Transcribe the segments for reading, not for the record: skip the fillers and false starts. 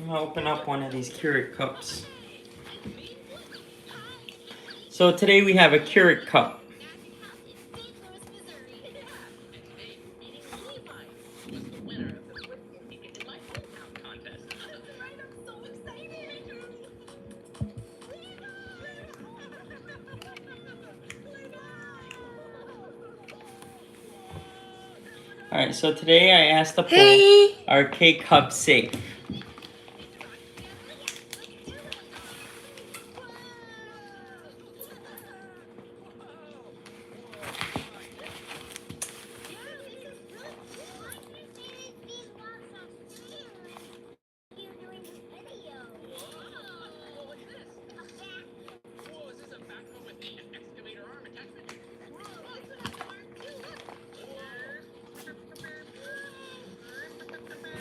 I'm gonna open up one of these Keurig cups. So today we have a Keurig cup. Alright, so today I asked the poll, are K-Cups safe?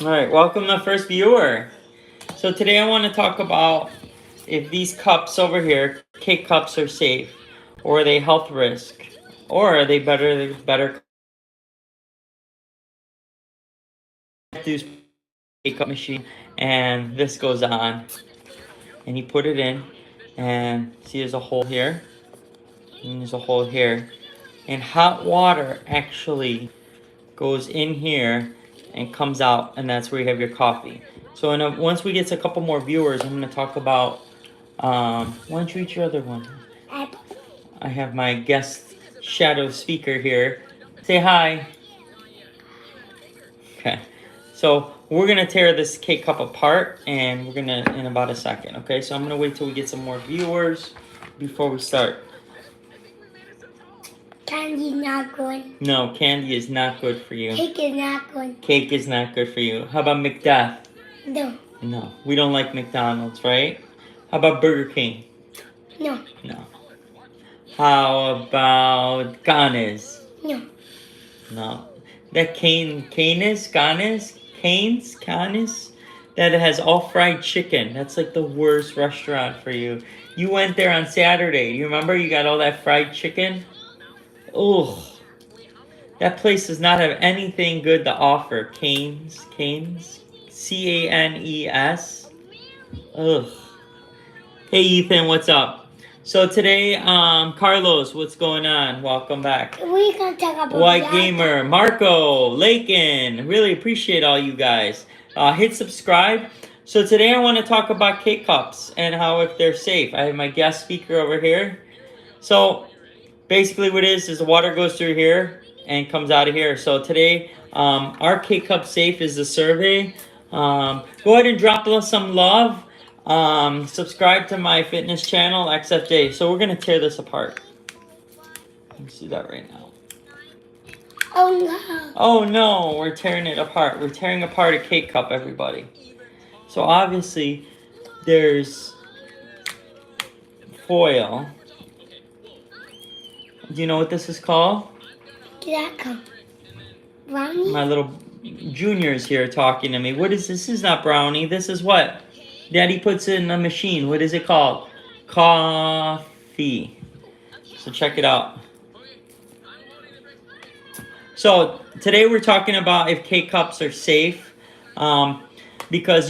Alright, welcome the first viewer. So today I want to talk about if these cups over here, K-Cups, are safe, or are they health risk, or are they better use K-Cup machine, and this goes on, and you put it in, and see there's a hole here, and there's a hole here, and hot water actually goes in here and comes out, and that's where you have your coffee. So once we get to a couple more viewers, I'm going to talk about, why don't you eat your other one? I have my guest shadow speaker here. Say hi. Okay. So we're going to tear this K-Cup apart, and we're going to in about a second, okay? So I'm going to wait till we get some more viewers before we start. Candy not good. No, candy is not good for you. Cake is not good. Cake is not good for you. How about McDuff? No. No, we don't like McDonald's, right? How about Burger King? No. No. How about Ganes? No. No. That Canes, that has all fried chicken. That's like the worst restaurant for you. You went there on Saturday. You remember you got all that fried chicken? Ugh. That place does not have anything good to offer. Canes. C-A-N-E-S. Ugh. Hey Ethan, what's up? So today, Carlos, what's going on? Welcome back. We're gonna talk about White Gamer, Marco, Lakin. Really appreciate all you guys. Hit subscribe. So today I want to talk about K-Cups and how if they're safe. I have my guest speaker over here. So basically what it is the water goes through here and comes out of here. So today, are K-Cups safe is the survey. Go ahead and drop us some love. Subscribe to my fitness channel, XFJ. So we're going to tear this apart. Let's do that right now. Oh no. Oh no, we're tearing it apart. We're tearing apart a K-Cup, everybody. So obviously, there's foil. Do you know what this is called? Did that come? Brownie? My little junior's here talking to me. What is this? This is not brownie. This is what? Daddy puts it in a machine. What is it called? Coffee. So check it out. So today we're talking about if K-Cups are safe. Because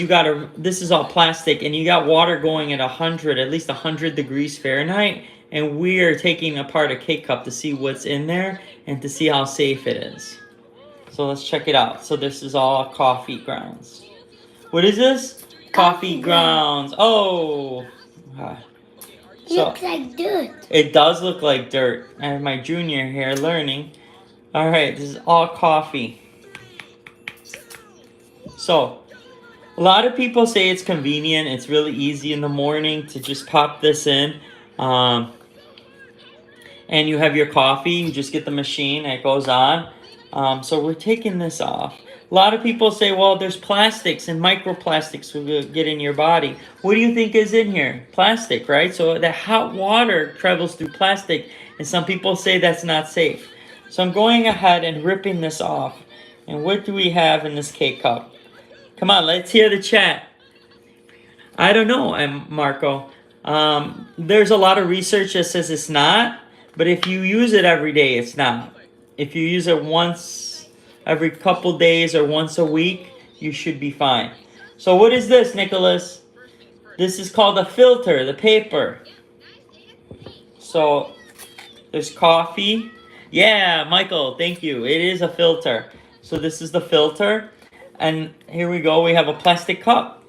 this is all plastic, and you got water going at at least 100 degrees Fahrenheit. And we are taking apart a K-Cup to see what's in there and to see how safe it is. So let's check it out. So this is all coffee grounds. What is this? Coffee grounds. Oh. Looks like dirt. It does look like dirt. I have my junior here learning. All right, this is all coffee. So a lot of people say it's convenient. It's really easy in the morning to just pop this in. And you have your coffee. You just get the machine and it goes on. So we're taking this off. A lot of people say, well, there's plastics and microplastics will get in your body. What do you think is in here? Plastic, right? So the hot water travels through plastic, and some people say that's not safe. So I'm going ahead and ripping this off. And what do we have in this K-Cup? Come on, let's hear the chat. I don't know, Marco. There's a lot of research that says it's not, but if you use it every day, it's not. If you use it once every couple days or once a week, you should be fine. So what is this, Nicholas? This is called a filter, the paper. So there's coffee. Yeah, Michael, thank you. It is a filter. So this is the filter. And here we go. We have a plastic cup.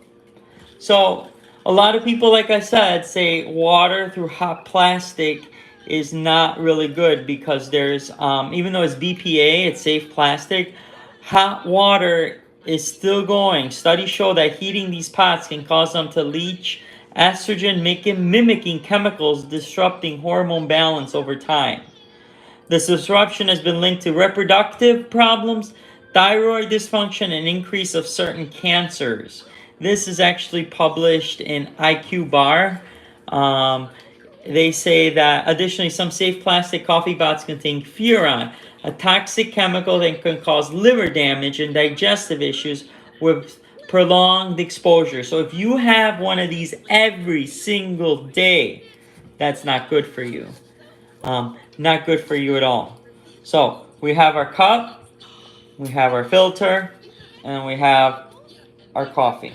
So a lot of people, like I said, say water through hot plastic is not really good because there's, even though it's BPA, it's safe plastic, hot water is still going. Studies show that heating these pots can cause them to leach estrogen, mimicking chemicals, disrupting hormone balance over time. This disruption has been linked to reproductive problems, thyroid dysfunction, and increase of certain cancers. This is actually published in IQ Bar. They say that additionally, some safe plastic coffee pots contain furan, a toxic chemical that can cause liver damage and digestive issues with prolonged exposure. So if you have one of these every single day, that's not good for you. Not good for you at all. So we have our cup, we have our filter, and we have our coffee.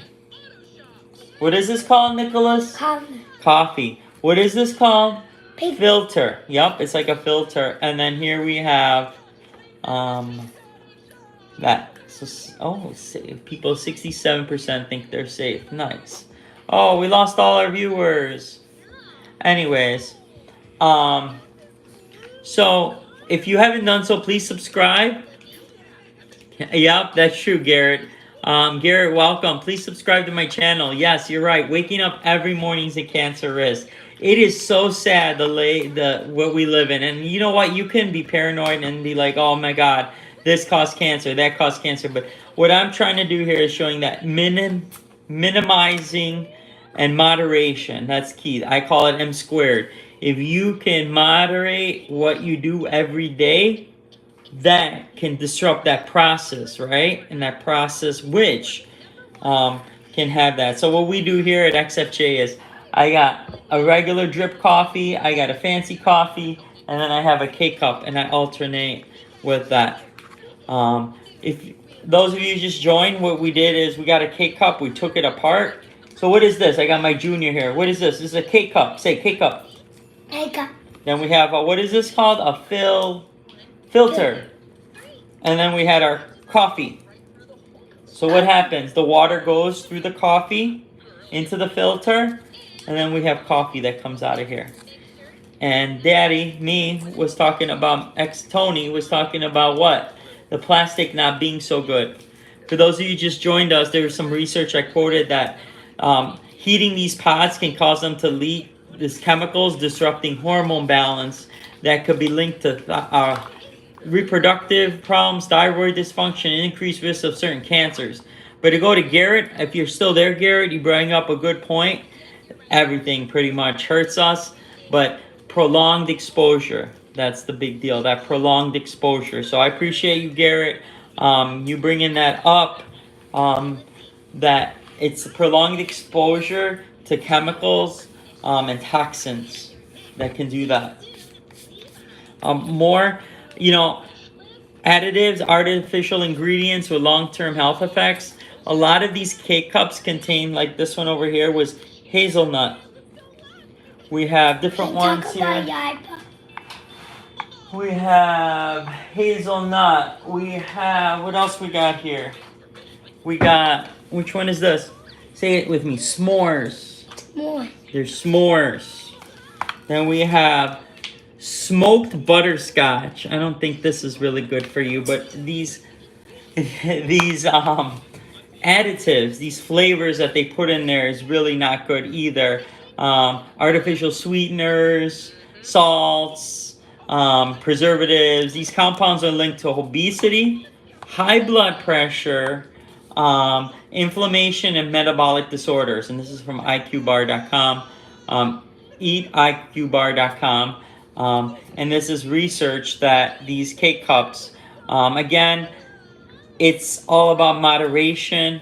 What is this called, Nicholas? Coffee. Coffee. What is this called? Paper. Filter. Yep, it's like a filter. And then here we have that. So, people 67% think they're safe. Nice. Oh, we lost all our viewers. Anyways, so if you haven't done so, please subscribe. Yep, that's true, Garrett. Garrett, welcome. Please subscribe to my channel. Yes, you're right. Waking up every morning is a cancer risk. It is so sad what we live in. And you know what? You can be paranoid and be like, oh my God, this caused cancer, that caused cancer. But what I'm trying to do here is showing that minimizing and moderation. That's key. I call it M squared. If you can moderate what you do every day, that can disrupt that process, right? And that process which can have that. So what we do here at XFJ is I got a regular drip coffee, I got a fancy coffee, and then I have a K-cup, and I alternate with that. If those of you just joined, what we did is we got a K-cup, we took it apart. So what is this? I got my junior here. What is this? This is a K-cup. Say K-cup. K-cup. Then we have what is this called? A filter. And then we had our coffee. So what happens? The water goes through the coffee into the filter, and then we have coffee that comes out of here. And Tony was talking about what? The plastic not being so good. For those of you who just joined us, there was some research I quoted that heating these pots can cause them to leak these chemicals, disrupting hormone balance that could be linked to reproductive problems, thyroid dysfunction, and increased risk of certain cancers. But to go to Garrett, if you're still there, Garrett, you bring up a good point. Everything pretty much hurts us, but prolonged exposure, that's the big deal, that prolonged exposure. So I appreciate you, Garrett, you bringing that up, that it's a prolonged exposure to chemicals and toxins that can do that. More, additives, artificial ingredients with long-term health effects. A lot of these K-cups contain, like this one over here was hazelnut. We have different ones here. We have hazelnut. We have, what else we got here? We got, which one is this? Say it with me, s'mores. S'mores. There's s'mores. Then we have smoked butterscotch. I don't think this is really good for you, but these additives, these flavors that they put in there is really not good either. Artificial sweeteners, salts, preservatives. These compounds are linked to obesity, high blood pressure, inflammation, and metabolic disorders. And this is from iqbar.com. Eatiqbar.com. And this is research that these K-cups, again, it's all about moderation.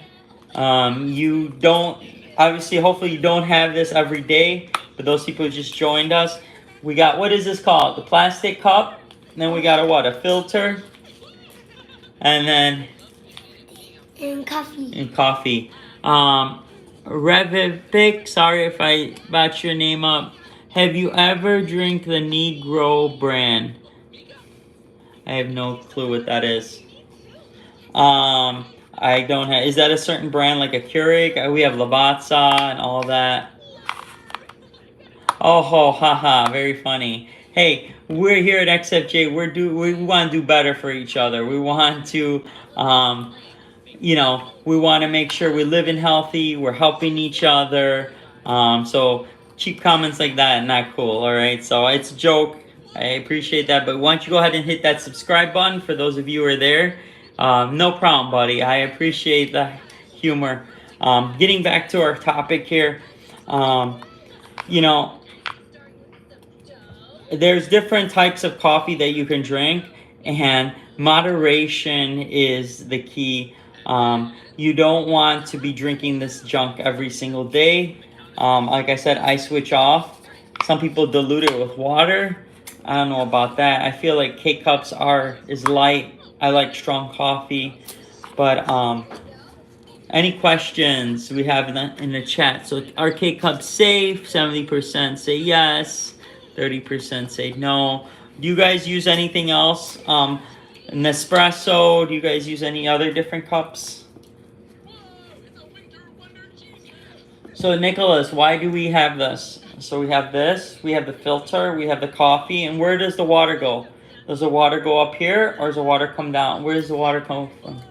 You don't, obviously, hopefully you don't have this every day, but those people who just joined us, we got, what is this called? The plastic cup. And then we got a filter. And then And coffee. And coffee. Revivic, sorry if I botched your name up. Have you ever drank the Negro brand? I have no clue what that is. I don't have. Is that a certain brand like a Keurig? We have Lavazza and all that. Oh ho, haha, very funny. Hey, we're here at XFJ. We want to do better for each other. We want to, we want to make sure we're living healthy. We're helping each other. So cheap comments like that, not cool. All right. So it's a joke. I appreciate that. But why don't you go ahead and hit that subscribe button for those of you who are there. No problem, buddy. I appreciate the humor. Getting back to our topic here. There's different types of coffee that you can drink, and moderation is the key. You don't want to be drinking this junk every single day. Like I said, I switch off. Some people dilute it with water. I don't know about that. I feel like K-Cups is light. I like strong coffee. But any questions we have in the chat? So are K-Cups safe? 70% say yes. 30% say no. Do you guys use anything else? Nespresso? Do you guys use any other different cups? So Nicholas, why do we have this? So we have this, we have the filter, we have the coffee, and where does the water go? Does the water go up here, or does the water come down? Where does the water come from?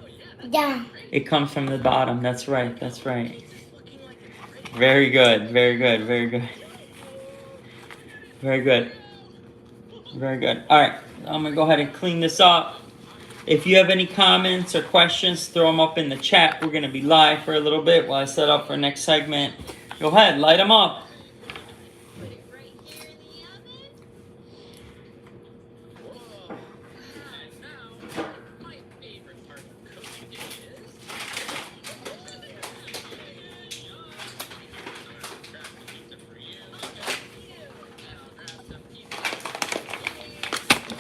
Down. It comes from the bottom. That's right. That's right. Very good. Very good. Very good. Very good. Very good. All right. I'm going to go ahead and clean this up. If you have any comments or questions, throw them up in the chat. We're going to be live for a little bit while I set up for next segment. Go ahead. Light them up.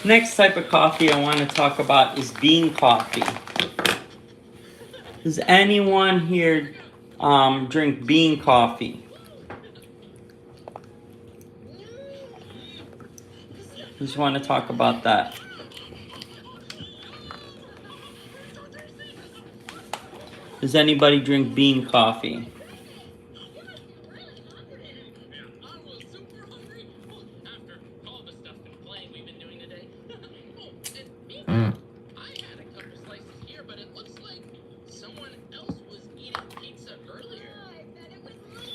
Next type of coffee I want to talk about is bean coffee. Does anyone here drink bean coffee? Just want to talk about that. Does anybody drink bean coffee?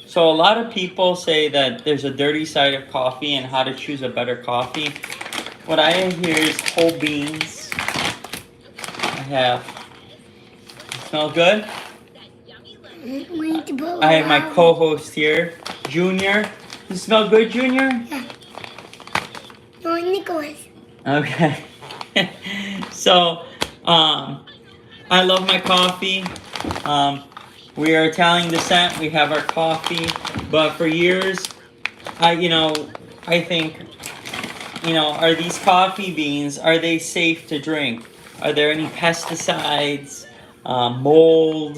So a lot of people say that there's a dirty side of coffee and how to choose a better coffee. What I have here is whole beans. I have. Smell good? I have my co-host here, Junior. You smell good, Junior? Yeah. No, Nicholas. Okay. So, I love my coffee. We are Italian descent. We have our coffee, but for years, I think, are these coffee beans, are they safe to drink? Are there any pesticides, mold,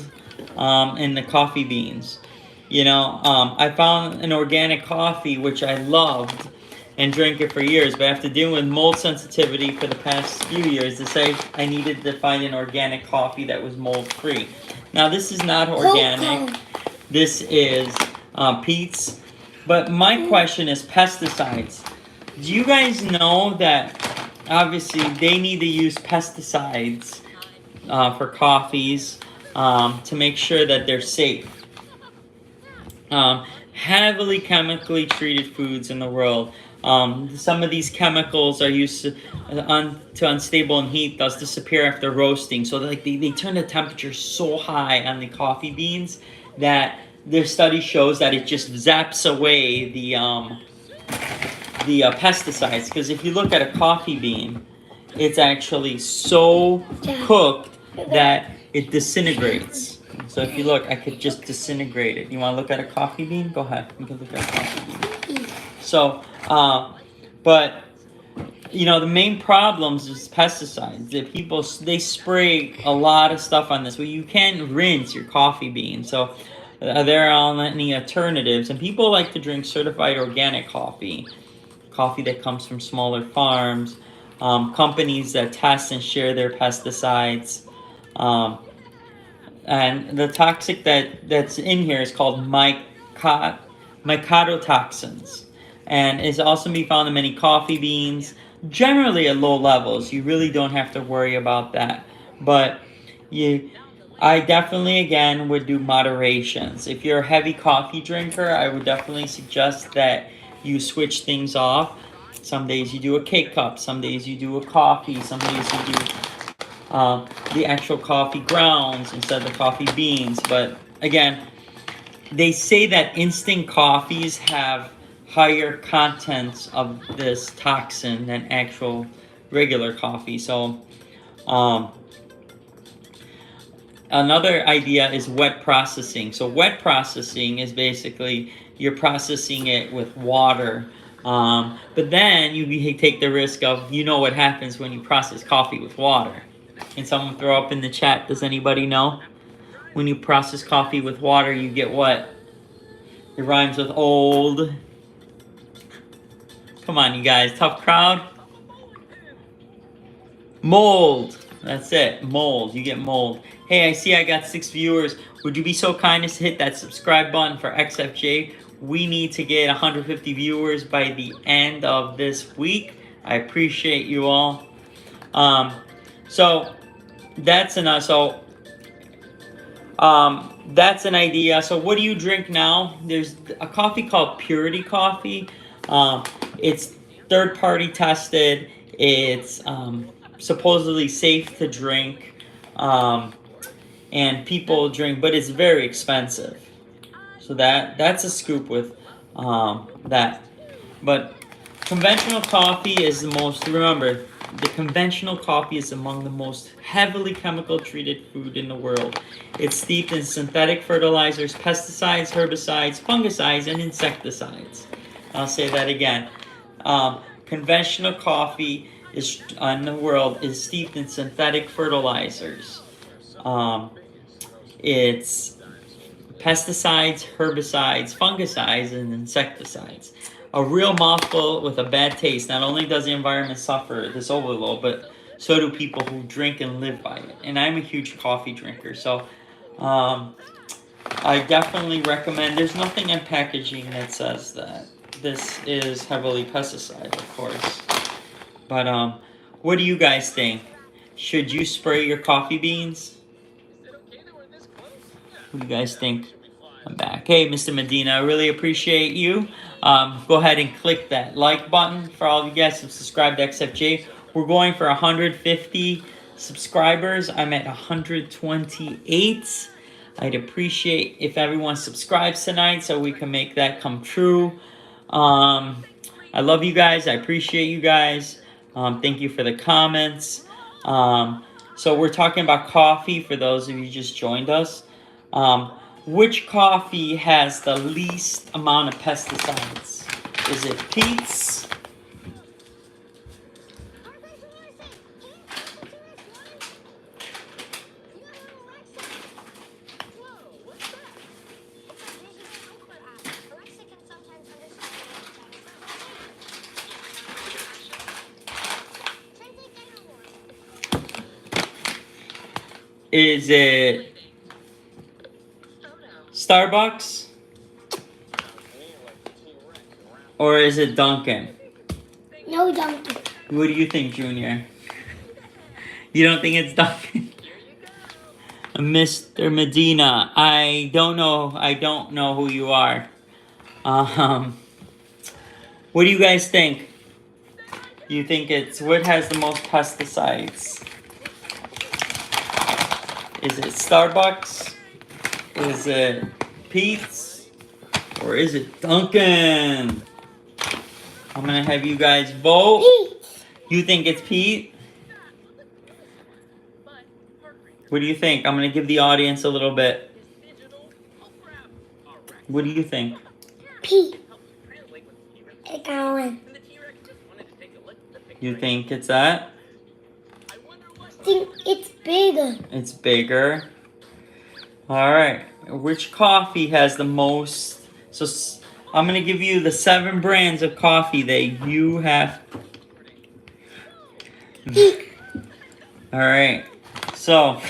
in the coffee beans? I found an organic coffee, which I loved and drank it for years, but after dealing with mold sensitivity for the past few years, decided I needed to find an organic coffee that was mold-free. Now, this is not organic. This is Pete's. But my question is pesticides. Do you guys know that, obviously, they need to use pesticides for coffees to make sure that they're safe? Heavily chemically treated foods in the world. Some of these chemicals are used to unstable in heat, thus disappear after roasting. So they turn the temperature so high on the coffee beans that their study shows that it just zaps away the pesticides. Because if you look at a coffee bean, it's actually so cooked that it disintegrates. So if you look, I could just disintegrate it. You want to look at a coffee bean? Go ahead. You can look at a coffee bean. So, but you know, the main problems is pesticides. That people, they spray a lot of stuff on this. Well, you can rinse your coffee beans. So there are any alternatives, and people like to drink certified organic coffee, coffee that comes from smaller farms, companies that test and share their pesticides. Um, and the toxic that's in here is called mycotoxins, and is also be found in many coffee beans, generally at low levels. You really don't have to worry about that, but I definitely again would do moderations. If you're a heavy coffee drinker, I would definitely suggest that you switch things off. Some days you do a K-cup, some days you do a coffee, some days you do the actual coffee grounds instead of the coffee beans. But again, they say that instant coffees have higher contents of this toxin than actual regular coffee. So another idea is wet processing. So wet processing is basically you're processing it with water. But then you take the risk of, you know what happens when you process coffee with water. Can someone throw up in the chat? Does anybody know? When you process coffee with water, you get what? It rhymes with old. Come on, you guys. Tough crowd. Mold. That's it. Mold. You get mold. Hey, I see I got 6 viewers. Would you be so kind as to hit that subscribe button for XFJ? We need to get 150 viewers by the end of this week. I appreciate you all. So that's enough. So that's an idea. So what do you drink now? There's a coffee called Purity Coffee. It's third-party tested. It's supposedly safe to drink, and people drink, but it's very expensive. So that's a scoop with that. But conventional coffee is the most. Remember, the conventional coffee is among the most heavily chemical treated food in the world. It's steeped in synthetic fertilizers, pesticides, herbicides, fungicides, and insecticides. I'll say that again. Conventional coffee in the world is steeped in synthetic fertilizers. It's pesticides, herbicides, fungicides, and insecticides. A real mouthful with a bad taste. Not only does the environment suffer this overload, but so do people who drink and live by it. And I'm a huge coffee drinker, so I definitely recommend. There's nothing in packaging that says that this is heavily pesticide, of course. But what do you guys think? Should you spray your coffee beans? What do you guys think? I'm back. Hey, Mr. Medina, I really appreciate you. Go ahead and click that like button for all of you guys who subscribe to XFJ. We're going for 150 subscribers. I'm at 128. I'd appreciate if everyone subscribes tonight so we can make that come true. I love you guys. I appreciate you guys. Thank you for the comments. So we're talking about coffee for those of you who just joined us. Which coffee has the least amount of pesticides? Is it Pete's? Is it Starbucks? Or is it Dunkin'? No Dunkin'. What do you think, Junior? You don't think it's Dunkin'? Mr. Medina, I don't know who you are. What do you guys think? You think it's what has the most pesticides? Is it Starbucks? Is it Pete's? Or is it Dunkin'? I'm gonna have you guys vote. Pete. You think it's Pete? What do you think? I'm gonna give the audience a little bit. What do you think? Pete. It's going. You think it's that? I think it's bigger. It's bigger. All right. Which coffee has the most? So I'm gonna give you the 7 brands of coffee that you have. All right. So.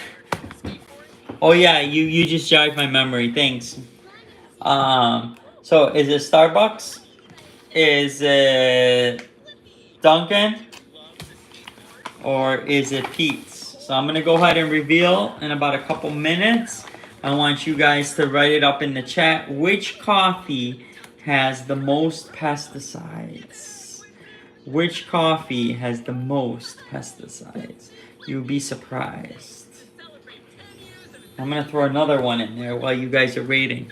Oh yeah, you just jogged my memory. Thanks. So is it Starbucks? Is it Dunkin'? Or is it Pete's? So I'm gonna go ahead and reveal in about a couple minutes. I want you guys to write it up in the chat. Which coffee has the most pesticides? Which coffee has the most pesticides? You'll be surprised. I'm gonna throw another one in there while you guys are rating.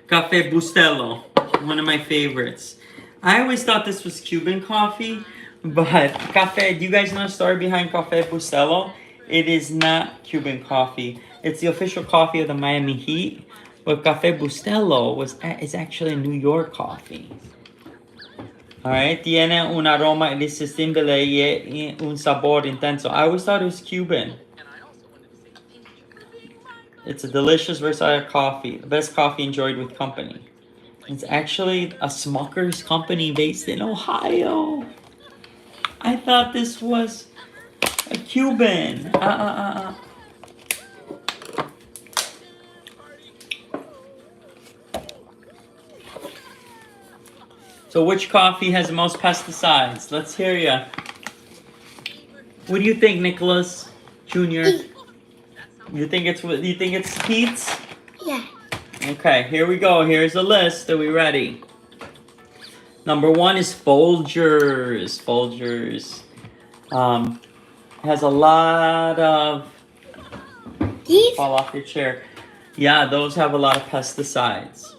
Cafe Bustelo, one of my favorites. I always thought this was Cuban coffee, but do you guys know the story behind Cafe Bustelo? It is not Cuban coffee. It's the official coffee of the Miami Heat, but Cafe Bustelo is actually New York coffee. Alright, tiene un aroma irresistible y un sabor intenso. I always thought it was Cuban. It's a delicious, versatile coffee. The best coffee enjoyed with company. It's actually a Smucker's company based in Ohio. I thought this was a Cuban. So which coffee has the most pesticides? Let's hear ya. What do you think, Nicholas Jr.? You think it's Pete's? Yeah. Okay, here we go. Here's a list. Are we ready? Number 1 is Folgers. Folgers has a lot of. These? Fall off your chair. Yeah, those have a lot of pesticides.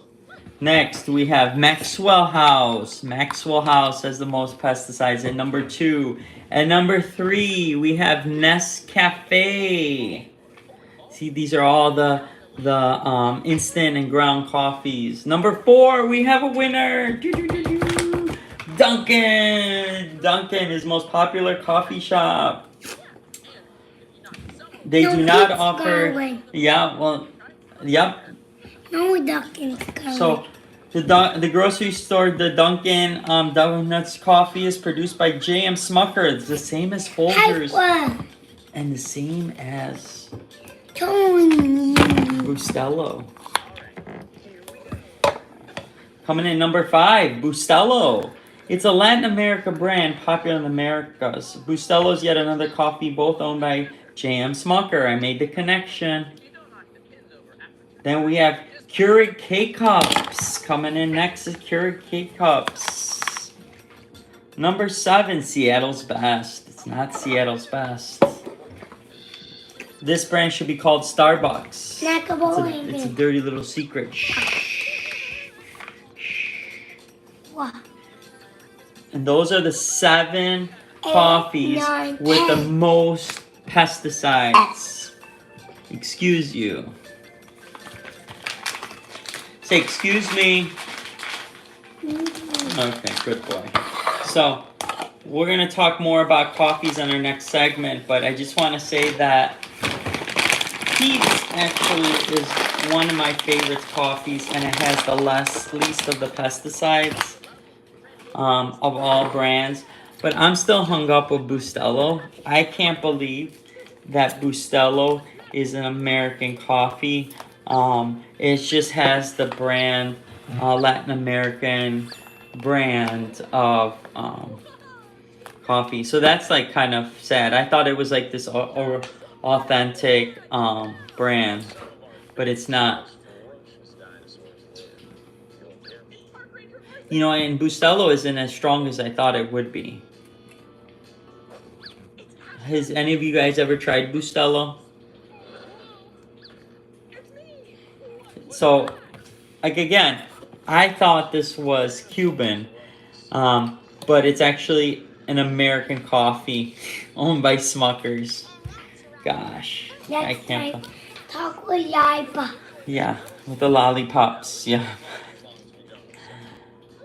Next, we have Maxwell House. Maxwell House has the most pesticides at number 2. At number 3, we have Nescafe. See, these are all the instant and ground coffees. Number 4, we have a winner. Dunkin'. Dunkin' is most popular coffee shop. They do not offer. Going. Yeah, well, yep. No Dunkin's going. So, the grocery store, the Dunkin' Donuts coffee is produced by J.M. Smucker. It's the same as Folgers. And the same as Bustelo. Coming in number 5, Bustelo. It's a Latin America brand popular in the Americas. Bustelo is yet another coffee, both owned by J.M. Smucker. I made the connection. Then we have Keurig K-Cups. Coming in next is Keurig K-Cups. Number 7, Seattle's Best. It's not Seattle's Best. This brand should be called Starbucks. It's a dirty little secret. Shh. What? And those are the 7 coffees with the most pesticides. Excuse you. Say, excuse me. Okay, good boy. So, we're going to talk more about coffees in our next segment, but I just want to say that Pete's actually is one of my favorite coffees, and it has the least of the pesticides of all brands. But I'm still hung up with Bustelo. I can't believe that Bustelo is an American coffee. It just has the brand, Latin American brand of coffee. So that's like kind of sad. I thought it was like this authentic brand, but it's not. You know, and Bustelo isn't as strong as I thought it would be. Has any of you guys ever tried Bustelo? So, like again, I thought this was Cuban, but it's actually an American coffee owned by Smuckers. Gosh, I can't. Talk with Yaiba. Yeah. With the lollipops, yeah.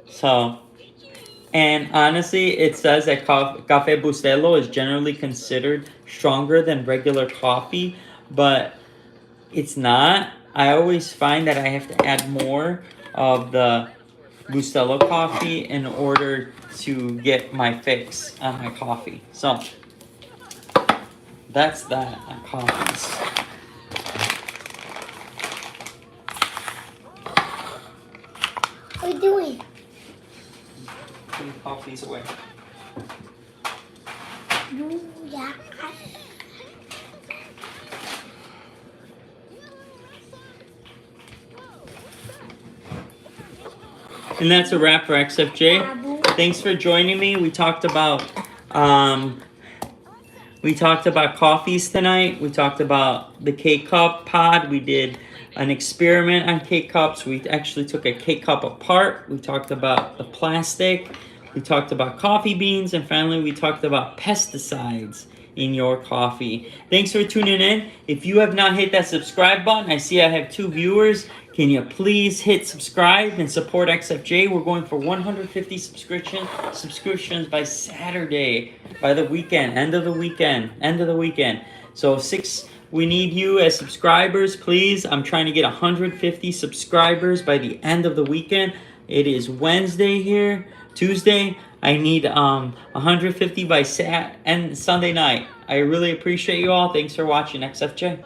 So, and honestly, it says that Cafe Bustelo is generally considered stronger than regular coffee, but it's not. I always find that I have to add more of the Bustelo coffee in order to get my fix on my coffee. So, that's that on coffees. What are you doing? Putting coffees away. Yeah. And that's a wrap for XFJ. Thanks for joining me. We talked about coffees tonight. We talked about the K-Cup pod. We did an experiment on K-Cups. We actually took a K-Cup apart. We talked about the plastic. We talked about coffee beans. And finally, we talked about pesticides in your coffee. Thanks for tuning in. If you have not hit that subscribe button, I see I have 2 viewers. Can you please hit subscribe and support XFJ? We're going for 150 subscriptions by Saturday, by the weekend, end of the weekend. So we need you as subscribers, please. I'm trying to get 150 subscribers by the end of the weekend. It is Wednesday here, Tuesday. I need 150 by Sunday night. I really appreciate you all. Thanks for watching XFJ.